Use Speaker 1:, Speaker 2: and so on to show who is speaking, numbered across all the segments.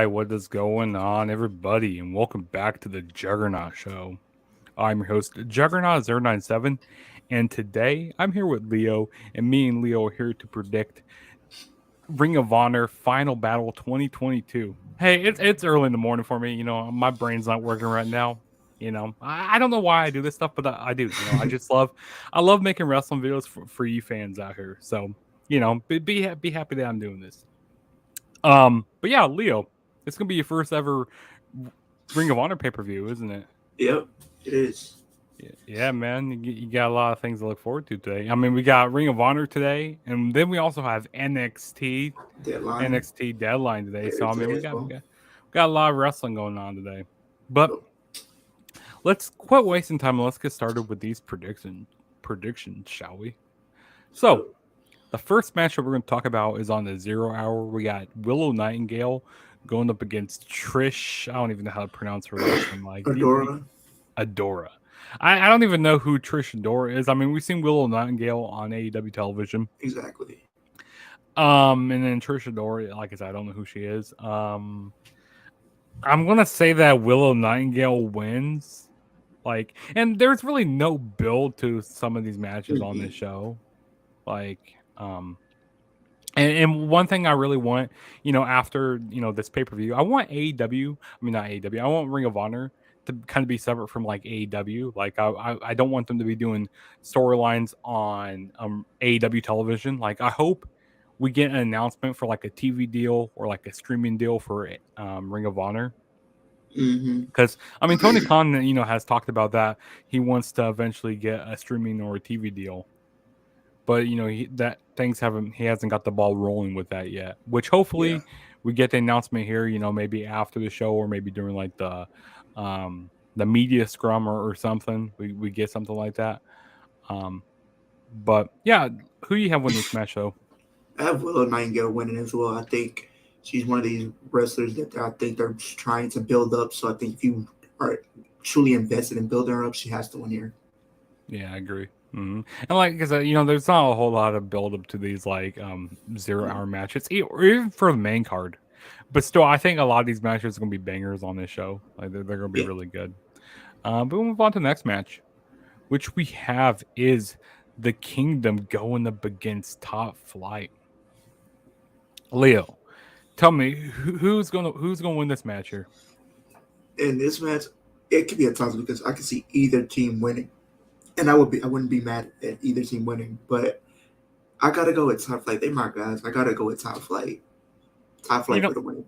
Speaker 1: right, what is going on, everybody, and welcome back to the Juggernaut Show. I'm your host, Juggernaut097, and today I'm here with Leo, and me and Leo are here to predict Ring of Honor Final Battle 2022. Hey, it's early in the morning for me. My brain's not working right now. I don't know why I do this stuff, but I do. I love making wrestling videos for you fans out here. So, be happy that I'm doing this. But yeah, Leo, it's gonna be your first ever Ring of Honor pay per view, isn't it?
Speaker 2: Yep, it is.
Speaker 1: Yeah, man, you got a lot of things to look forward to today. I mean, we got Ring of Honor today, and then we also have
Speaker 2: Deadline.
Speaker 1: NXT Deadline today. So I mean,
Speaker 2: Today
Speaker 1: we
Speaker 2: as
Speaker 1: got we
Speaker 2: well.
Speaker 1: got we got a lot of wrestling going on today. But
Speaker 2: Yep.
Speaker 1: let's quit wasting time and let's get started with these predictions, shall we? So
Speaker 2: Yep.
Speaker 1: the first match that we're going to talk about is on the 0 hour. We got Willow Nightingale going up against Trish. I don't even know how to pronounce her last name. Like
Speaker 2: Adora.
Speaker 1: Adora. I don't even know who Trish Adora is. I mean, we've seen Willow Nightingale on AEW television.
Speaker 2: Exactly.
Speaker 1: And then Trish Adora, like I said, I don't know who she is. I'm gonna say that Willow Nightingale wins. And there's really no build to some of these matches on this
Speaker 2: Mhm.
Speaker 1: show. Like, and one thing I really want, after this pay per view, I want AEW. I mean, not AEW. I want Ring of Honor to kind of be separate from like AEW. Like, I don't want them to be doing storylines on AEW television. Like, I hope we get an announcement for like a TV deal or like a streaming deal for Ring of Honor.
Speaker 2: Mhm.
Speaker 1: Because I mean, Tony Khan, has talked about that. He wants to eventually get a streaming or a TV deal, but he hasn't got the ball rolling with that yet. Which
Speaker 2: Yeah.
Speaker 1: hopefully we get the announcement here. Maybe after the show or maybe during like the media scrum or something. We get something like that. Um, but yeah, who do you have winning this match though?
Speaker 2: I have Willow Nightingale winning as well. I think she's one of these wrestlers that I think they're trying to build up. So I think if you are truly invested in building her up, she has to win here.
Speaker 1: Yeah, I agree. And like I said, there's not a whole lot of build up to these like 0 hour matches, or even for the main card. But still, I think a lot of these matches are gonna be bangers on this show. Like they're gonna be
Speaker 2: Yeah.
Speaker 1: really good. But we'll move on to the next match, which we have is the Kingdom going up against Top Flight. Leo, tell me who's gonna win this match here?
Speaker 2: In this match, it could be a toss because I can see either team winning, and I wouldn't be mad at either team winning, but I gotta go with Top Flight. They my guys. I gotta go with Top Flight. Top
Speaker 1: You
Speaker 2: Flight
Speaker 1: know,
Speaker 2: for the win.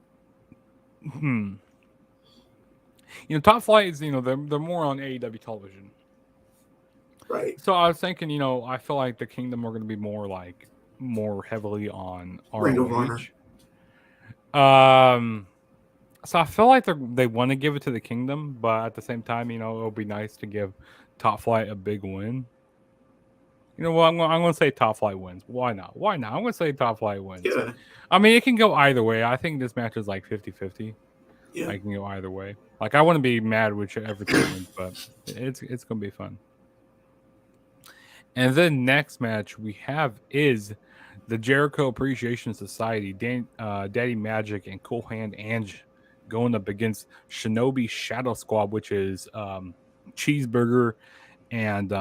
Speaker 1: hmm. Top Flight is they're more on AEW television.
Speaker 2: Right.
Speaker 1: So I was thinking, I feel like the Kingdom are going to be more heavily on
Speaker 2: Ring of Honor.
Speaker 1: ROH. So I feel like they want to give it to the Kingdom, but at the same time, it'll be nice to give Top Flight a big win. You know what? I'm going to say Top Flight wins. Why not? Why not? I'm going to say Top Flight wins.
Speaker 2: Yeah.
Speaker 1: I mean, it can go either way. I think this match is like 50-50.
Speaker 2: Yeah.
Speaker 1: I can go either way. Like I wouldn't be mad whichever team wins, but it's going to be fun. And the next match we have is the Jericho Appreciation Society, Daddy Magic and Cool Hand Ange going up against Shinobi Shadow Squad, which is Cheeseburger and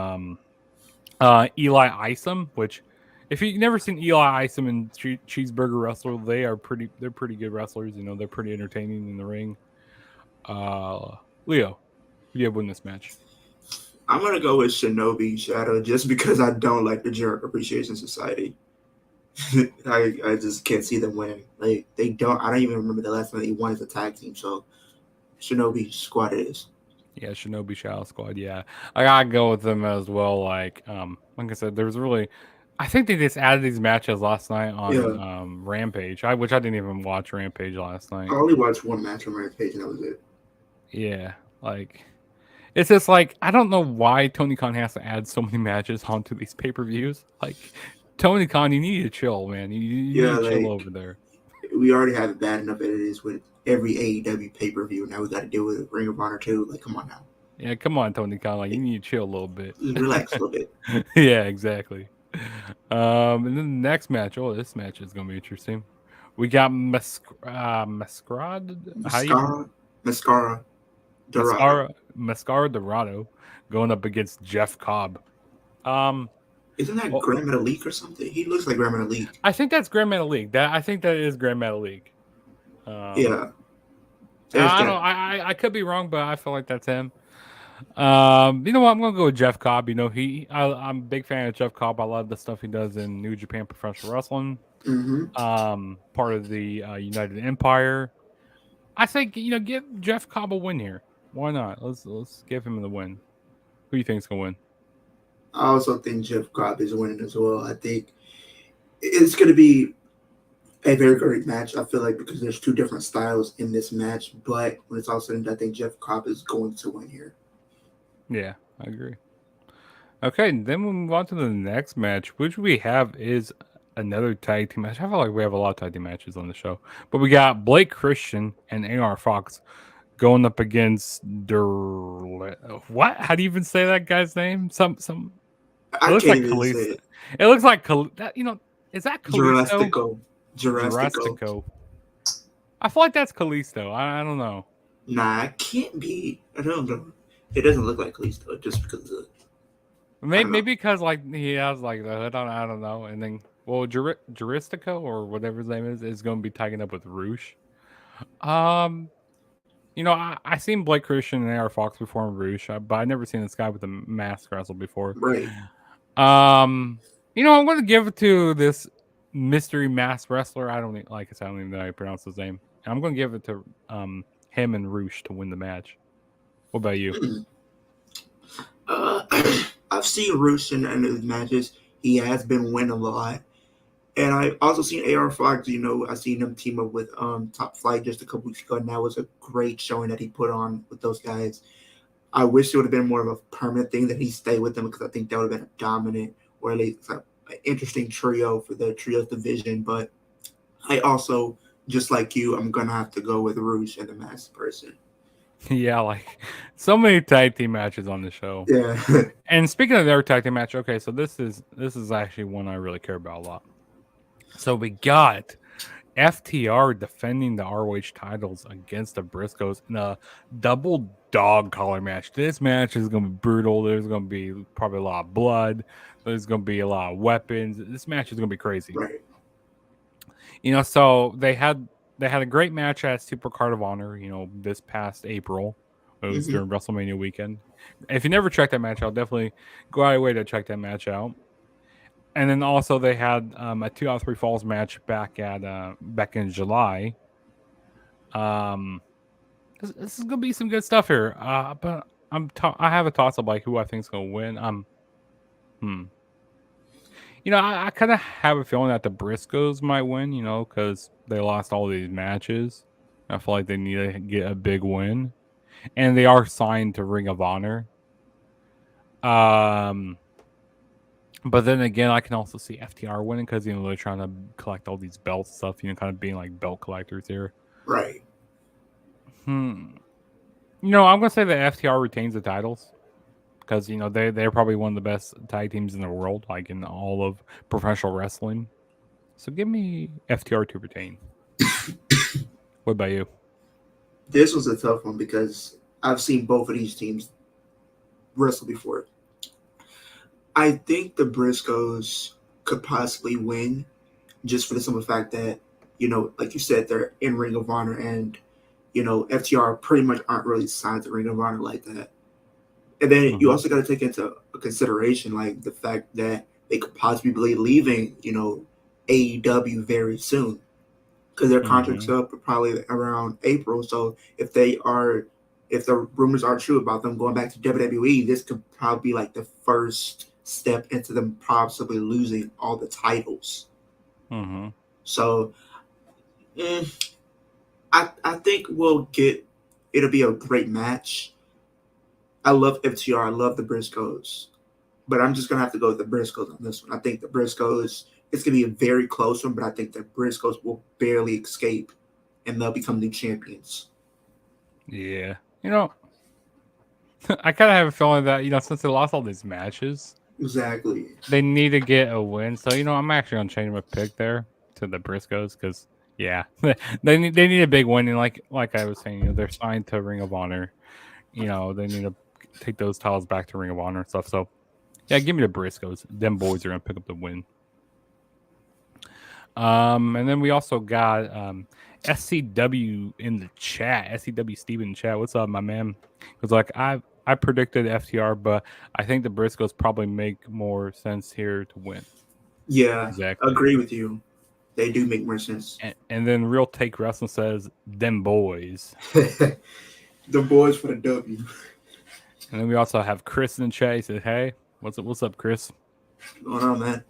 Speaker 1: Eli Isom. Which, if you've never seen Eli Isom and Cheeseburger wrestle, they're pretty good wrestlers. They're pretty entertaining in the ring. Leo, who do you have win this match?
Speaker 2: I'm gonna go with Shinobi Shadow just because I don't like the Jericho Appreciation Society. I just can't see them winning. Like they don't. I don't even remember the last time they won as a tag team. So Shinobi Squad it is.
Speaker 1: Yeah, Shinobi Shadow Squad. Yeah, I gotta go with them as well. Like I said, there was really, I think they just added these matches last night on
Speaker 2: Yeah.
Speaker 1: Rampage. Which I didn't even watch Rampage last
Speaker 2: I
Speaker 1: night.
Speaker 2: only watched one match on Rampage and that was it.
Speaker 1: Yeah, like it's just like I don't know why Tony Khan has to add so many matches onto these pay per views. Like Tony Khan, you need to chill, man. You
Speaker 2: Yeah,
Speaker 1: need to chill
Speaker 2: like
Speaker 1: over there.
Speaker 2: we already have it bad enough as it is with every AEW pay per view. Now we got to deal with Ring of Honor too. Like, come on now,
Speaker 1: Yeah, come on, Tony Khan. Like you need to chill a little bit.
Speaker 2: just relax a little bit.
Speaker 1: Yeah, exactly. And then the next match. Oh, this match is gonna be interesting. We got Masquerade. How do you
Speaker 2: Mascara Dorado.
Speaker 1: Mascara Dorado going up against Jeff Cobb. Um,
Speaker 2: Isn't that
Speaker 1: well,
Speaker 2: Grand Metalik or something? He looks like Grand Metalik.
Speaker 1: I think that's Grand Metal League. I think that is Grand Metal League. Um,
Speaker 2: Yeah, there's
Speaker 1: I don't.
Speaker 2: that.
Speaker 1: I could be wrong, but I feel like that's him. You know what? I'm gonna go with Jeff Cobb. You know, I'm a big fan of Jeff Cobb. I love the stuff he does in New Japan Professional Wrestling.
Speaker 2: Hmm.
Speaker 1: Part of the United Empire. I think give Jeff Cobb a win here. Why not? Let's give him the win. Who do you think's gonna win?
Speaker 2: I also think Jeff Cobb is winning as well. I think it's going to be a very great match. I feel like because there's two different styles in this match, but when it's all said and done, I think Jeff Cobb is going to win here.
Speaker 1: Yeah, I agree. Okay, then we'll move on to the next match, which we have is another tag team match. I feel like we have a lot of tag team matches on the show, but we got Blake Christian and AR Fox going up against what? How do you even say that guy's name? Some. It
Speaker 2: I
Speaker 1: looks
Speaker 2: can't
Speaker 1: like
Speaker 2: even say
Speaker 1: Kalisto.
Speaker 2: it.
Speaker 1: It looks like is that Kalisto?
Speaker 2: Jurassico. Jurassico.
Speaker 1: Jurastico. I feel like that's Kalisto. I don't know.
Speaker 2: Nah, it can't be. I don't know. It doesn't look like Kalisto just because of, I don't
Speaker 1: Maybe
Speaker 2: know.
Speaker 1: because like he has like the hood on. I don't know. And then Juristico or whatever his name is going to be tagging up with Roosh. Um, I seen Blake Christian and AR Fox before in Roosh, but I never seen this guy with a mask wrestle before.
Speaker 2: Right.
Speaker 1: I'm going to give it to this mystery mask wrestler. I don't like I said, I don't even know how you pronounce his name. I'm going to give it to him and Roosh to win the match. What about you?
Speaker 2: Uh, I've seen Roosh in his matches. He has been winning a lot. And I also seen AR Fox, I seen him team up with Top Flight just a couple weeks ago, and that was a great showing that he put on with those guys. I wish it would have been more of a permanent thing that he stayed with them because I think that would have been a dominant or at least an interesting trio for the trios division. But I also, just like you, I'm gonna have to go with Rouge and the masked person.
Speaker 1: Yeah, like so many tag team matches on the show.
Speaker 2: Yeah.
Speaker 1: And speaking of their tag team match, okay, so this is actually one I really care about a lot. So we got FTR defending the ROH titles against the Briscoes in a double dog collar match. This match is going to be brutal. There's going to be probably a lot of blood. There's going to be a lot of weapons. This match is going to be crazy.
Speaker 2: Right.
Speaker 1: So they had a great match at Super Card of Honor, this past April. It was
Speaker 2: Hmm.
Speaker 1: during WrestleMania weekend. If you never checked that match out, definitely go out of your way to check that match out. And then also they had a 2 out of 3 falls match back in July. Um, this is gonna be some good stuff here. But I have a toss up like who I think is gonna win. Hmm. I kind of have a feeling that the Briscoes might win. Because they lost all these matches. I feel like they need to get a big win, and they are signed to Ring of Honor. Um, but then again, I can also see FTR winning because they're trying to collect all these belts and stuff. Kind of being like belt collectors here.
Speaker 2: Right.
Speaker 1: I'm gonna say that FTR retains the titles because they're probably one of the best tag teams in the world, like in all of professional wrestling. So give me FTR to retain. What about you?
Speaker 2: This was a tough one because I've seen both of these teams wrestle before. I think the Briscoes could possibly win just for the simple fact that, like you said, they're in Ring of Honor and, FTR pretty much aren't really signed to Ring of Honor like that. And then you
Speaker 1: Mm-hmm.
Speaker 2: also got to take into consideration, like, the fact that they could possibly be leaving, AEW very soon because their contract's
Speaker 1: Mm-hmm.
Speaker 2: up probably around April. So if the rumors are true about them going back to WWE, this could probably be like the first step into them possibly losing all the titles.
Speaker 1: Mm-hmm.
Speaker 2: So I think it'll be a great match. I love FTR. I love the Briscoes, but I'm just gonna have to go with the Briscoes on this one. I think the Briscoes. It's gonna be a very close one, but I think the Briscoes will barely escape, and they'll become new champions.
Speaker 1: Yeah. I kind of have a feeling that since they lost all these matches,
Speaker 2: Exactly.
Speaker 1: they need to get a win. So I'm actually gonna change my pick there to the Briscoes because Yeah, they need a big win, and like I was saying, they're signed to Ring of Honor. They need to take those titles back to Ring of Honor and stuff. So yeah, give me the Briscoes. Them boys are gonna pick up the win. And then we also got SCW in the chat. SCW Steven in the chat. What's up, my man? Because I predicted FTR, but I think the Briscoes probably make more sense here to win.
Speaker 2: Yeah,
Speaker 1: Exactly.
Speaker 2: agree with you. They do make more sense.
Speaker 1: And then Real Take Wrestling says them boys.
Speaker 2: The boys for the W.
Speaker 1: And then we also have Chris in the chat. He said, "Hey, what's up, Chris?"
Speaker 2: What's going on, man?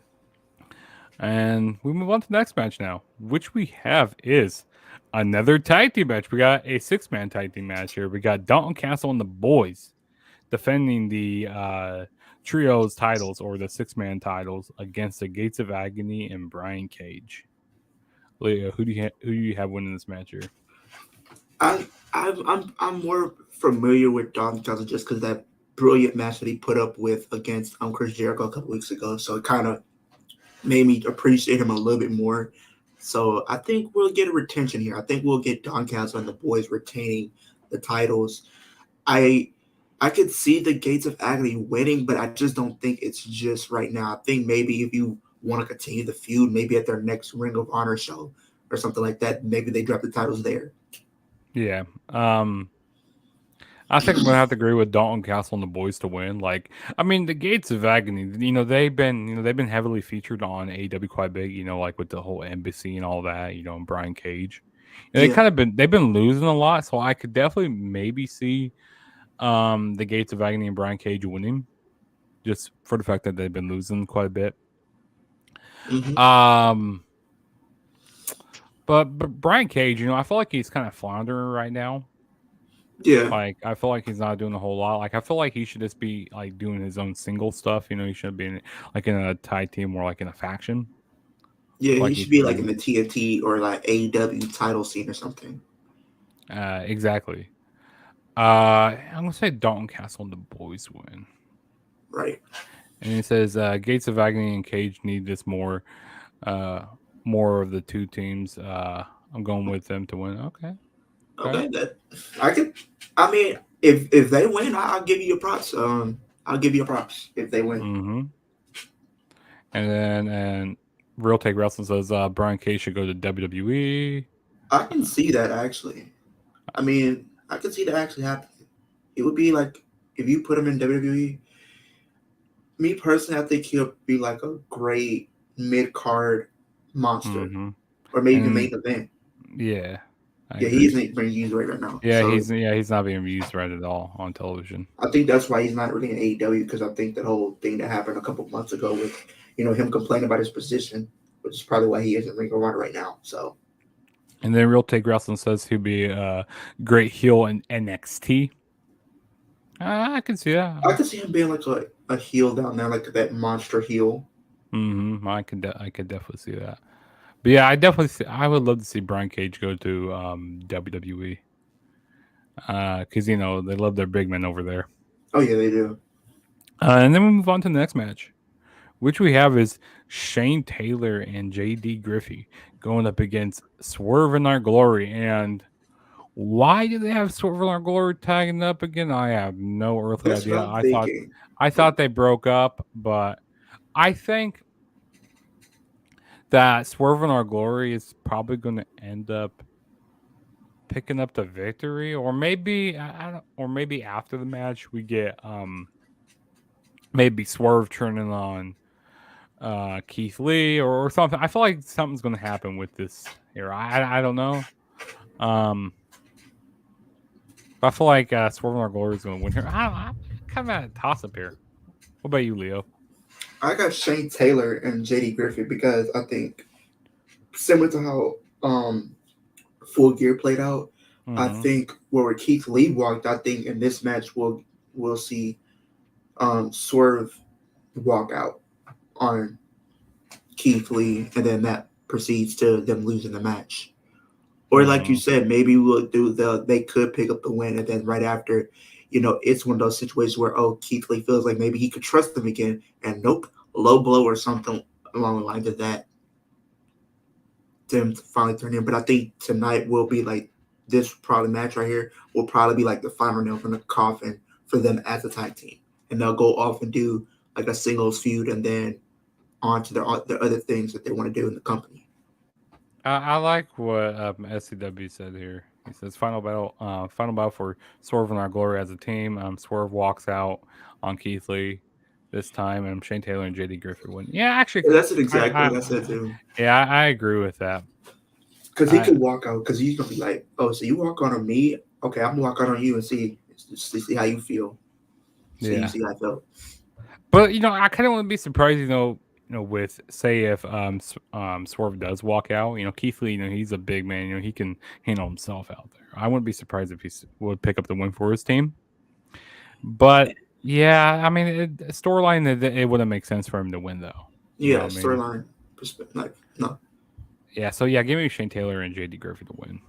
Speaker 1: And we move on to the next match now, which we have is another tag team match. We got a 6-man tag team match here. We got Dalton Castle and the boys defending the trios titles or the 6-man titles against the Gates of Agony and Brian Cage. Leo, who do you have winning this match here?
Speaker 2: I'm more familiar with Don Johnson just because that brilliant match that he put up with against Chris Jericho a couple weeks ago. So it kind of made me appreciate him a little bit more. So I think we'll get a retention here. I think we'll get Don Callis and the boys retaining the titles. I could see the Gates of Agony winning, but I just don't think it's just right now. I think maybe if you want to continue the feud, maybe at their next Ring of Honor show or something like that, maybe they drop the titles there.
Speaker 1: Yeah. I think I'm gonna have to agree with Dalton Castle and the boys to win. Like, I mean, the Gates of Agony. They've been heavily featured on AEW quite a bit. Like with the whole embassy and all that. And Brian Cage. And
Speaker 2: Yeah.
Speaker 1: they've been losing a lot, so I could definitely maybe see the Gates of Agony and Brian Cage winning, just for the fact that they've been losing quite a bit.
Speaker 2: Mm-hmm.
Speaker 1: But Brian Cage, I feel like he's kind of floundering right now.
Speaker 2: Yeah.
Speaker 1: Like, I feel like he's not doing a whole lot. Like, I feel like he should just be like doing his own single stuff. He should be like in a tag team or like in a faction.
Speaker 2: Yeah, he
Speaker 1: Like he
Speaker 2: should be
Speaker 1: should
Speaker 2: like in
Speaker 1: be
Speaker 2: the TNT or like AEW title scene or something.
Speaker 1: exactly. I'm gonna say Dalton Castle and the boys win.
Speaker 2: Right.
Speaker 1: And he says Gates of Agony and Cage need this more of the two teams. I'm going with them to win. Okay.
Speaker 2: Okay. That I could. I mean, if they win, I'll give you your props. I'll give you props if they win.
Speaker 1: Mm-hmm. And Real Take Wrestling says Brian Cage should go to WWE.
Speaker 2: I can see that actually. I mean, I can see that actually happening. It would be like if you put him in WWE. Me personally, I think he'll be like a great mid card monster,
Speaker 1: Mm-hmm.
Speaker 2: or maybe
Speaker 1: And
Speaker 2: main event.
Speaker 1: yeah, I
Speaker 2: Yeah, he
Speaker 1: agree.
Speaker 2: isn't being used right now.
Speaker 1: Yeah,
Speaker 2: So
Speaker 1: he's not being used right at all on television.
Speaker 2: I think that's why he's not really in AEW because I think that whole thing that happened a couple months ago with him complaining about his position, which is probably why he isn't Ring of Honor right now. So.
Speaker 1: And then Real Take Wrestling says he'd be a great heel in NXT. I can see that.
Speaker 2: I could see him being like a heel down there, like that monster heel.
Speaker 1: Mm-hmm. I could definitely see that. But yeah, I would love to see Brian Cage go to WWE. Because they love their big men over there.
Speaker 2: Oh yeah, they do.
Speaker 1: And then we move on to the next match, which we have is Shane Taylor and JD Griffey going up against Swerve in Our Glory. And why do they have Swerve in Our Glory tagging up again? I have no earthly
Speaker 2: That's what
Speaker 1: idea.
Speaker 2: I'm thinking.
Speaker 1: I thought they broke up, but I think that Swerve in Our Glory is probably going to end up picking up the victory, or maybe or maybe after the match we get maybe Swerve turning on Keith Lee or something. I feel like something's going to happen with this here. I don't know. I feel like Swerve in Our Glory is going to win here. I'm kind of at a toss up here. What about you, Leo?
Speaker 2: I got Shane Taylor and JD Griffith because I think similar to how Full Gear played out, I think where Keith Lee walked, I think in this match we'll see Swerve walk out on Keith Lee, and then that proceeds to them losing the match. Or like you said, maybe we'll do they could pick up the win, and then right after, it's one of those situations where Keith Lee feels like maybe he could trust them again, and nope, low blow or something along the lines of that them to finally turn in. But I think tonight will be like this probably match right here will probably be like the final nail from the coffin for them as a tag team, and they'll go off and do like a singles feud, and then on to their other things that they want to do in the company.
Speaker 1: I like what SCW said here. He says final battle for Swerve and Our Glory as a team. Swerve walks out on Keith Lee this time, and Shane Taylor and JD Griffith win. Yeah, actually,
Speaker 2: Yeah, that's it exactly
Speaker 1: I
Speaker 2: what I said too.
Speaker 1: yeah, I agree with that.
Speaker 2: Because he
Speaker 1: I
Speaker 2: could walk out, because he's gonna be like, "Oh, so you walk out on me? Okay, I'm gonna walk out on you and see how you feel. So you
Speaker 1: yeah,
Speaker 2: see how I felt."
Speaker 1: but I kind of wouldn't be surprised, with say if Swerve does walk out, Keith Lee, he's a big man, he can handle himself out there. I wouldn't be surprised if would pick up the win for his team. But yeah, I mean, storyline it wouldn't make sense for him to win though. You know
Speaker 2: Yeah,
Speaker 1: what I mean?
Speaker 2: storyline perspective. Like, no.
Speaker 1: Yeah, so yeah, give me Shane Taylor and JD Griffith to win.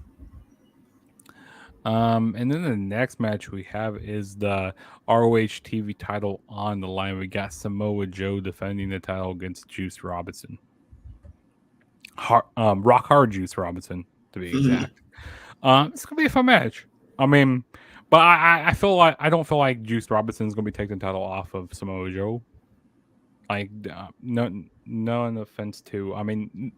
Speaker 1: And then the next match we have is the ROH TV title on the line. We got Samoa Joe defending the title against Juice Robinson. Rock Hard Juice Robinson, to be exact. It's gonna be a fun match. I mean, but I feel like I don't feel like Juice Robinson's gonna be taking the title off of Samoa Joe. Like, no offense to, I mean,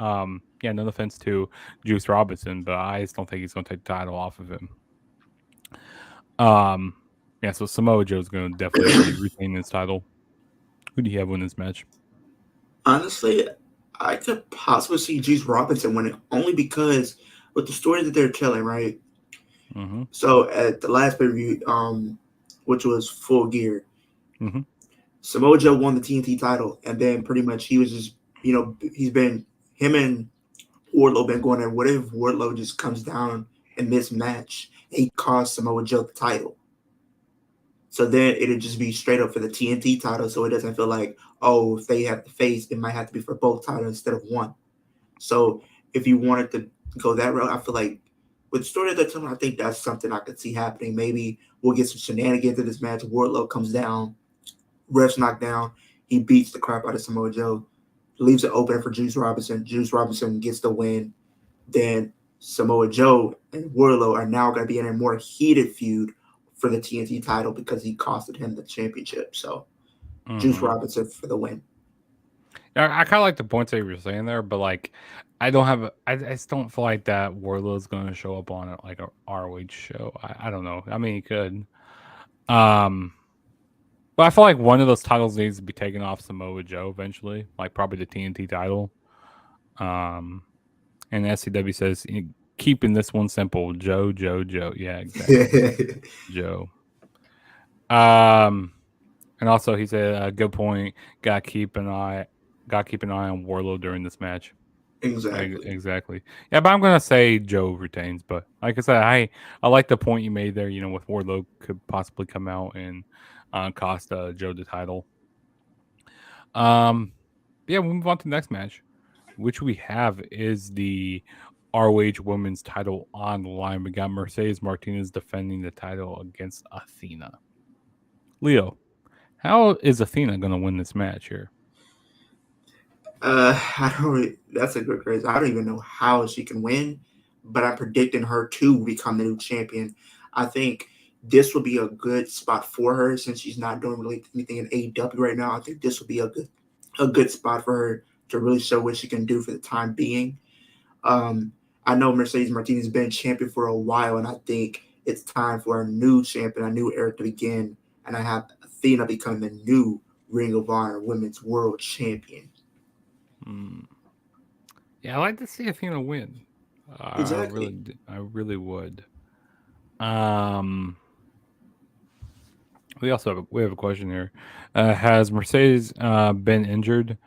Speaker 1: yeah, no offense to Juice Robinson, but I just don't think he's gonna take the title off of him. Yeah, so Samoa Joe's gonna definitely be retaining his title. Who do you have win this match?
Speaker 2: Honestly, I could possibly see Juice Robinson winning only because with the story that they're telling, right?
Speaker 1: Mm-hmm.
Speaker 2: So at the last pay per view, which was Full Gear,
Speaker 1: Mm-hmm.
Speaker 2: Samoa Joe won the TNT title, and then pretty much he was just, he's been him and Wardlow been going there. What if Wardlow just comes down in this match and he costs Samoa Joe the title? So then it'd just be straight up for the TNT title, so it doesn't feel like, oh, if they have to face, it might have to be for both titles instead of one. So if you wanted to go that route, I feel like with the story of the time, I think that's something I could see happening. Maybe we'll get some shenanigans in this match. Wardlow comes down, refs knocked down, he beats the crap out of Samoa Joe, leaves it open for Juice Robinson. Juice Robinson gets the win. Then Samoa Joe and Wardlow are now going to be in a more heated feud for the TNT title because he costed him the championship. So Juice
Speaker 1: Mm-hmm.
Speaker 2: Robinson for the win.
Speaker 1: I kind of like the points that you were saying there, but like, I don't have. I just don't feel like that Wardlow's going to show up on like a ROH show. I don't know. I mean, he could. Um, but I feel like one of those titles needs to be taken off Samoa Joe eventually, like probably the TNT title. Um, and SCW says keeping this one simple, Joe, Joe, Joe. Yeah, exactly, Joe. Um, and also he said a good point. Got to keep an eye. Got to keep an eye on Warlow during this match.
Speaker 2: Exactly.
Speaker 1: Exactly. Yeah, but I'm gonna say Joe retains. But like I said, I like the point you made there. With Wardlow could possibly come out and cost Joe the title. Yeah, we'll move on to the next match, which we have is the ROH Women's title on the line. We got Mercedes Martinez defending the title against Athena. Leo, how is Athena going to win this match here?
Speaker 2: I don't. That's a good question. I don't even know how she can win, but I'm predicting her to become the new champion. I think this will be a good spot for her since she's not doing really anything in AEW right now. I think this will be a good spot for her to really show what she can do for the time being. Um, I know Mercedes Martinez has been champion for a while, and I think it's time for a new champion, a new era to begin. And I have Athena becoming the new Ring of Honor Women's World Champion.
Speaker 1: Hmm. Yeah, I like to see Athena win.
Speaker 2: Exactly.
Speaker 1: I really would. Um, we have a question here. Has Mercedes been injured?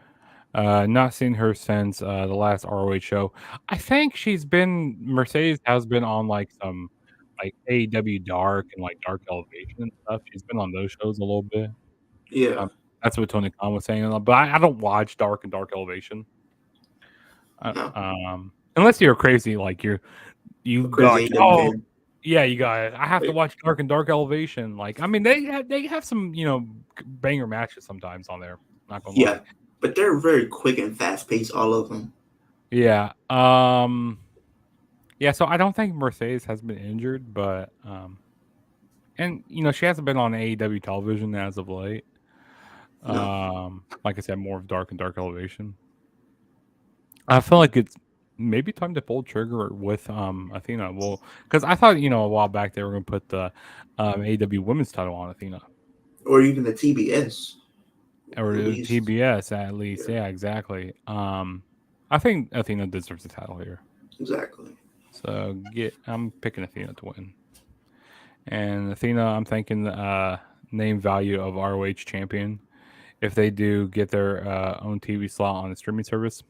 Speaker 1: Not seen her since the last ROH show. I think Mercedes has been on like some like AEW Dark and like Dark Elevation and stuff. She's been on those shows a little bit.
Speaker 2: Yeah.
Speaker 1: Um, that's what Tony Khan was saying. But I don't watch Dark and Dark Elevation.
Speaker 2: No.
Speaker 1: Unless you're crazy, like you
Speaker 2: A
Speaker 1: go
Speaker 2: crazy
Speaker 1: like,
Speaker 2: AEW
Speaker 1: oh
Speaker 2: fan.
Speaker 1: yeah, you got it. I have to
Speaker 2: Wait.
Speaker 1: watch Dark and Dark Elevation. Like, I mean, they have some banger matches sometimes on there. Not gonna lie.
Speaker 2: Yeah. But they're very quick and fast paced, all of them.
Speaker 1: Yeah. Yeah, so I don't think Mercedes has been injured, but and she hasn't been on AEW television as of late.
Speaker 2: No.
Speaker 1: Like I said, more of Dark and Dark Elevation. I feel like it's maybe time to pull trigger with Athena. Well, because I thought a while back they were gonna put the AEW Women's title on Athena
Speaker 2: Or even the TBS,
Speaker 1: or
Speaker 2: at
Speaker 1: the
Speaker 2: least.
Speaker 1: TBS at least.
Speaker 2: Yeah,
Speaker 1: Yeah, exactly. I think Athena deserves the title here.
Speaker 2: exactly.
Speaker 1: So I'm picking Athena to win. And Athena, I'm thinking name value of ROH champion. If they do get their own TV slot on the streaming service,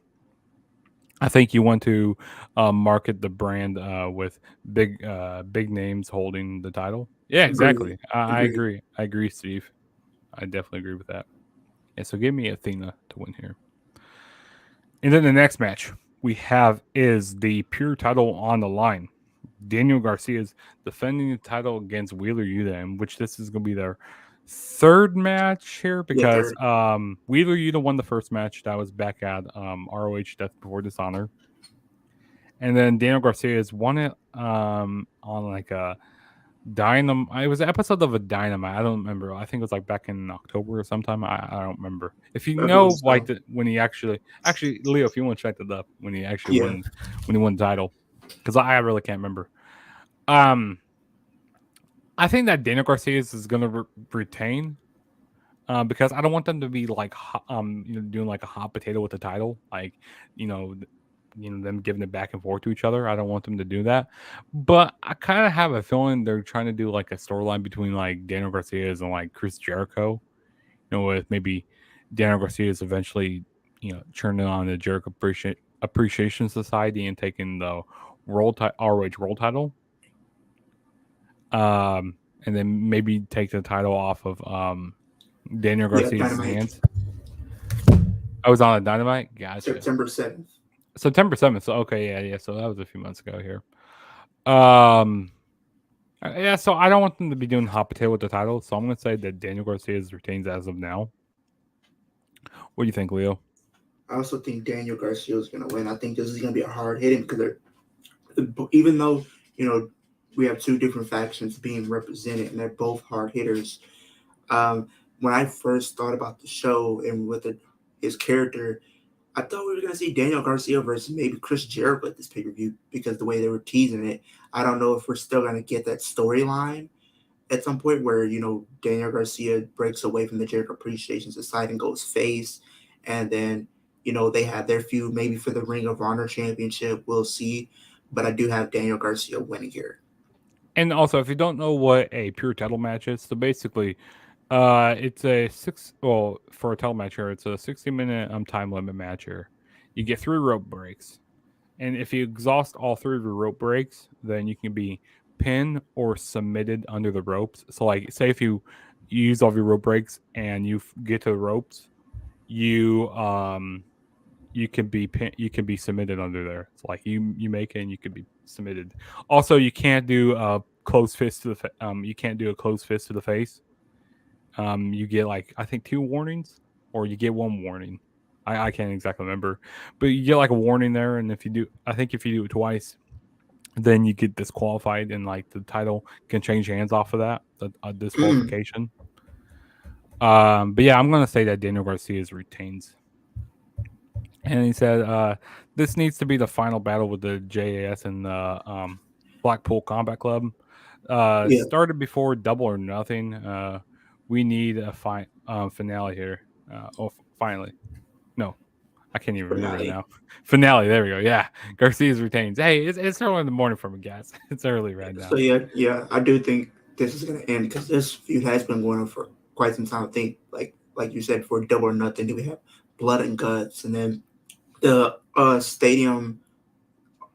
Speaker 1: I think you want to market the brand with big names holding the title. Yeah,
Speaker 2: Agreed.
Speaker 1: exactly. I
Speaker 2: Agreed.
Speaker 1: agree. I agree, Steve. I definitely agree with that. Yeah, so give me Athena to win here. And then the next match we have is the pure title on the line. Daniel Garcia is defending the title against Wheeler Yuta, in which this is going to be their third match here
Speaker 2: Yeah,
Speaker 1: because
Speaker 2: third.
Speaker 1: Wheeler Yuta won the first match that was back at ROH Death Before Dishonor, and then Daniel Garcia has won it on like a Dynamite. It was an episode of a Dynamite. I don't remember. I think it was like back in October or sometime. I don't remember. If you
Speaker 2: I believe
Speaker 1: know, like
Speaker 2: so.
Speaker 1: when he actually Leo, if you want to check that up when he actually
Speaker 2: Yeah.
Speaker 1: won the title, because I really can't remember. Um, I think that Daniel Garcia is going to retain. Because I don't want them to be like doing like a hot potato with the title, like you know, them giving it back and forth to each other. I don't want them to do that, but I kind of have a feeling they're trying to do like a storyline between like Daniel Garcia's and like Chris Jericho. With maybe Daniel Garcia's eventually turning on the Jericho Appreciation Society and taking the ROH World title. And then maybe take the title off of Daniel
Speaker 2: Yeah,
Speaker 1: Garcia's
Speaker 2: Dynamite.
Speaker 1: hands. I was on a Dynamite. Gotcha.
Speaker 2: September 7th.
Speaker 1: September 7th. So okay, yeah. So that was a few months ago here. Um, yeah. So I don't want them to be doing hot potato with the title. So I'm gonna say that Daniel Garcia retains as of now. What do you think, Leo?
Speaker 2: I also think Daniel Garcia is going to win. I think this is going to be a hard hitting because even though, you know, we have two different factions being represented and they're both hard hitters. Um, when I first thought about the show and with his character, I thought we were gonna see Daniel Garcia versus maybe Chris Jericho at this pay per view because the way they were teasing it. I don't know if we're still gonna get that storyline at some point where Daniel Garcia breaks away from the Jericho Appreciation Society and goes face, and then they have their feud maybe for the Ring of Honor Championship. We'll see, but I do have Daniel Garcia winning here.
Speaker 1: And also, if you don't know what a pure title match is, so basically, it's a for a title match here, it's a 60-minute time limit match here. You get 3 rope breaks. And if you exhaust all 3 of your rope breaks, then you can be pinned or submitted under the ropes. So, like, say if you use all of your rope breaks and you get to the ropes, you you can be you can be submitted under there. It's like you make it and you can be submitted. Also, you can't do a closed fist to the you can't do a closed fist to the face. You get like I think 2 warnings, or you get 1 warning. I can't exactly remember, but you get like a warning there, and if you do, I think if you do it twice, then you get disqualified, and like the title can change hands off of that, the
Speaker 2: Mm.
Speaker 1: disqualification. But yeah, I'm gonna say that Daniel Garcia retains, and he said this needs to be the final battle with the JAS and the Blackpool Combat Club.
Speaker 2: Yeah,
Speaker 1: Started before Double or Nothing. We need a finale here. Finally. No, I can't even read it right
Speaker 2: finale.
Speaker 1: now. Finale. There we go. Yeah, Garcia's retains. Hey, it's early in the morning for me, guys. It's early right
Speaker 2: So
Speaker 1: now.
Speaker 2: yeah, I do think this is gonna end because this feud has been going on for quite some time. I think like you said, for Double or Nothing, do we have Blood and Guts, and then the stadium.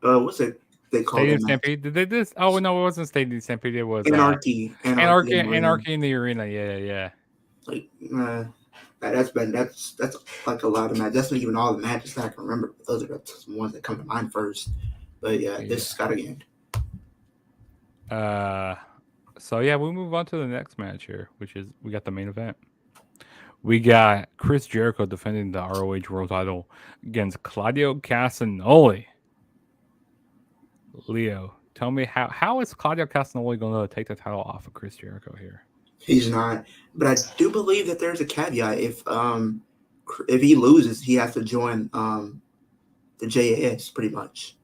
Speaker 2: What's it they call
Speaker 1: Stadium
Speaker 2: that match?
Speaker 1: Stampede. Did they this? Oh no, it wasn't Stadium Stampede. It was
Speaker 2: Anarchy in the ring.
Speaker 1: Anarchy in the arena. Yeah, yeah.
Speaker 2: Like that's like a lot of matches. That's not even all the matches that I can remember. But those are the ones that come to mind first. But yeah,
Speaker 1: Yeah.
Speaker 2: this has got to end.
Speaker 1: So yeah, we move on to the next match here, which is we got the main event. We got Chris Jericho defending the ROH World Title against Claudio Castagnoli. Leo, tell me how is Claudio Castagnoli going to take the title off of Chris Jericho here?
Speaker 2: He's not, but I do believe that there's a caveat. If he loses, he has to join the JAS pretty much.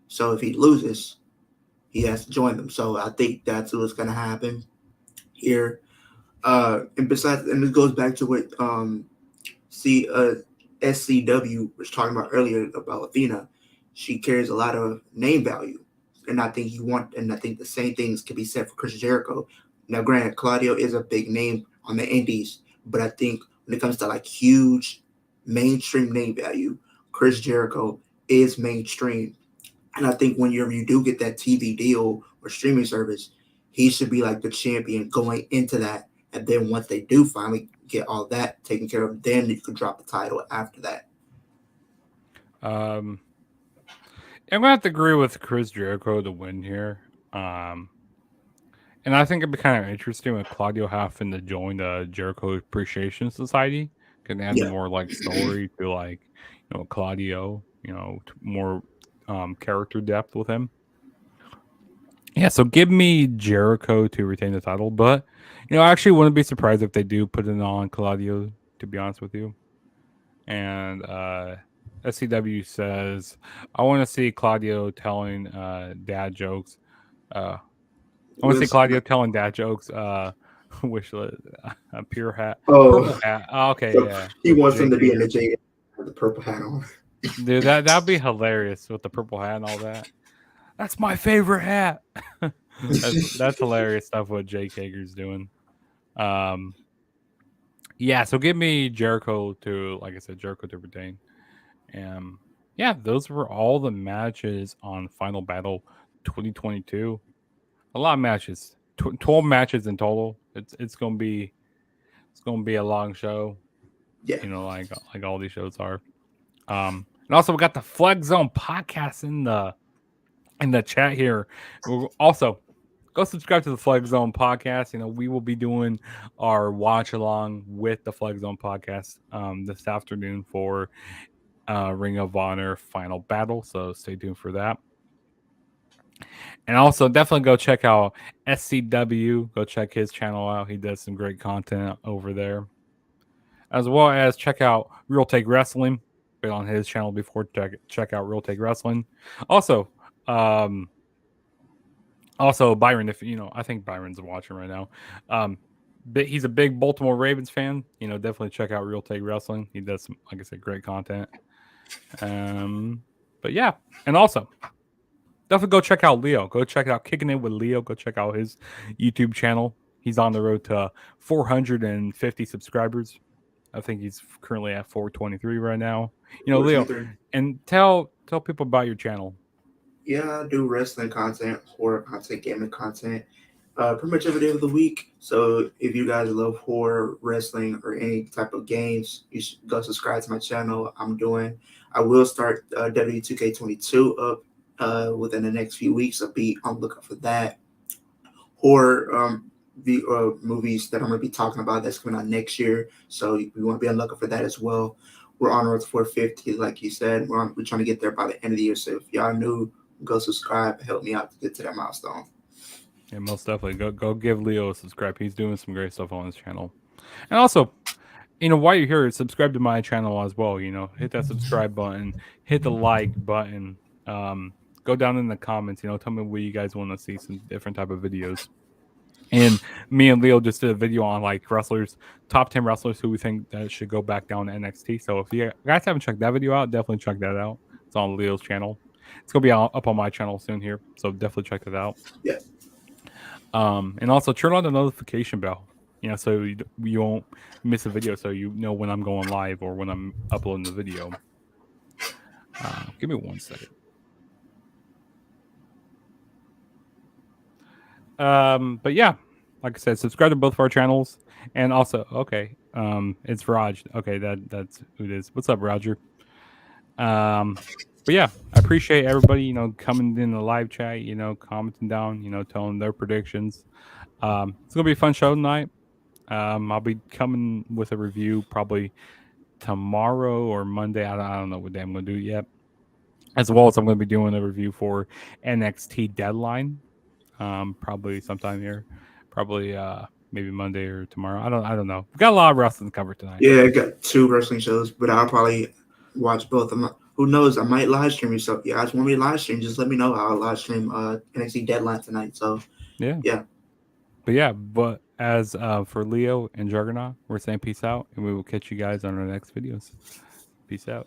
Speaker 2: So if he loses, he has to join them. So I think that's what's going to happen here. And besides, and it goes back to what see SCW was talking about earlier about Athena. She carries a lot of name value, and I think the same things can be said for Chris Jericho. Now, granted, Claudio is a big name on the Indies, but I think when it comes to like huge mainstream name value, Chris Jericho is mainstream. And I think when you do get that TV deal or streaming service, he should be like the champion going into that. And then once they do finally get all that taken care of, then you can drop the title after that.
Speaker 1: Um, I'm gonna have to agree with Chris Jericho to win here. And I think it'd be kind of interesting with Claudio having to join the Jericho Appreciation Society. Can add
Speaker 2: Yeah.
Speaker 1: more like story to like Claudio, more character depth with him. Yeah, so give me Jericho to retain the title, but I actually wouldn't be surprised if they do put it on Claudio. To be honest with you, and SCW says I want to see Claudio telling dad jokes. I want to see
Speaker 2: Was
Speaker 1: Claudio telling dad jokes. Wish list, a pure hat,
Speaker 2: oh,
Speaker 1: purple hat. Oh, okay,
Speaker 2: so
Speaker 1: yeah,
Speaker 2: he
Speaker 1: with
Speaker 2: wants
Speaker 1: Jake
Speaker 2: them to be in the
Speaker 1: Hager.
Speaker 2: J with the purple hat on.
Speaker 1: Dude, that'd be hilarious with the purple hat and all that. That's my favorite hat. That's hilarious stuff what Jake Hager's doing. Um, yeah, so give me Jericho to, like I said, Jericho to retain. Yeah, those were all the matches on Final Battle 2022. A lot of matches, 12 matches in total. It's gonna be a long show,
Speaker 2: Yeah.
Speaker 1: like all these shows are. And also we got the Flex Zone podcast in the chat here. Also, go subscribe to the Flex Zone podcast. We will be doing our watch along with the Flex Zone podcast this afternoon for Ring of Honor Final Battle. So stay tuned for that. And also definitely go check out SCW. Go check his channel out. He does some great content over there. As well as check out Real Take Wrestling. Been on his channel before. Check out Real Take Wrestling. Also, um, also Byron. If I think Byron's watching right now. But he's a big Baltimore Ravens fan. Definitely check out Real Take Wrestling. He does some, like I said, great content. But yeah, and also definitely go check out Leo. Go check out Kicking It with Leo. Go check out his YouTube channel. He's on the road to 450 subscribers. I think he's currently at 423 right now. Leo,
Speaker 2: 423.
Speaker 1: and tell people about your channel.
Speaker 2: Yeah, I do wrestling content, horror content, gaming content, pretty much every day of the week. So if you guys love horror, wrestling, or any type of games, you should go subscribe to my channel. I will start W2K22 up within the next few weeks. I'll be on the lookout for that. Horror the movies that I'm going to be talking about that's coming out next year. So we want to be on the lookout for that as well. We're on road to 450, like you said. We're trying to get there by the end of the year. So if y'all new, go subscribe, help me out to get to that milestone.
Speaker 1: Yeah, most definitely. Go give Leo a subscribe. He's doing some great stuff on his channel. And also, while you're here, subscribe to my channel as well. Hit that subscribe button, hit the like button. Go down in the comments. Tell me what you guys want to see, some different type of videos. And me and Leo just did a video on like wrestlers, top 10 wrestlers who we think that should go back down to NXT. So if you guys haven't checked that video out, definitely check that out. It's on Leo's channel. It's gonna be up on my channel soon here, so definitely check that out.
Speaker 2: Yeah.
Speaker 1: And also turn on the notification bell, so you won't miss a video, so you know when I'm going live or when I'm uploading the video. Give me 1 second. But yeah, like I said, subscribe to both of our channels, and also it's Raj. Okay, that's who it is. What's up, Roger? But yeah, I appreciate everybody, coming in the live chat, commenting down, telling their predictions. It's gonna be a fun show tonight. I'll be coming with a review probably tomorrow or Monday. I don't know what day I'm going to do it yet. As well as I'm going to be doing a review for NXT Deadline. Probably sometime here. Probably maybe Monday or tomorrow. I don't know. We've got a lot of wrestling to cover tonight.
Speaker 2: Yeah, I got 2 wrestling shows, but I'll probably watch both. Who knows? I might live stream you. So yeah, I just want me to live stream. Just let me know. I'll live stream NXT Deadline tonight. So
Speaker 1: Yeah.
Speaker 2: yeah.
Speaker 1: But yeah, but as for Leo and Juggernaut, we're saying peace out, and we will catch you guys on our next videos. Peace out.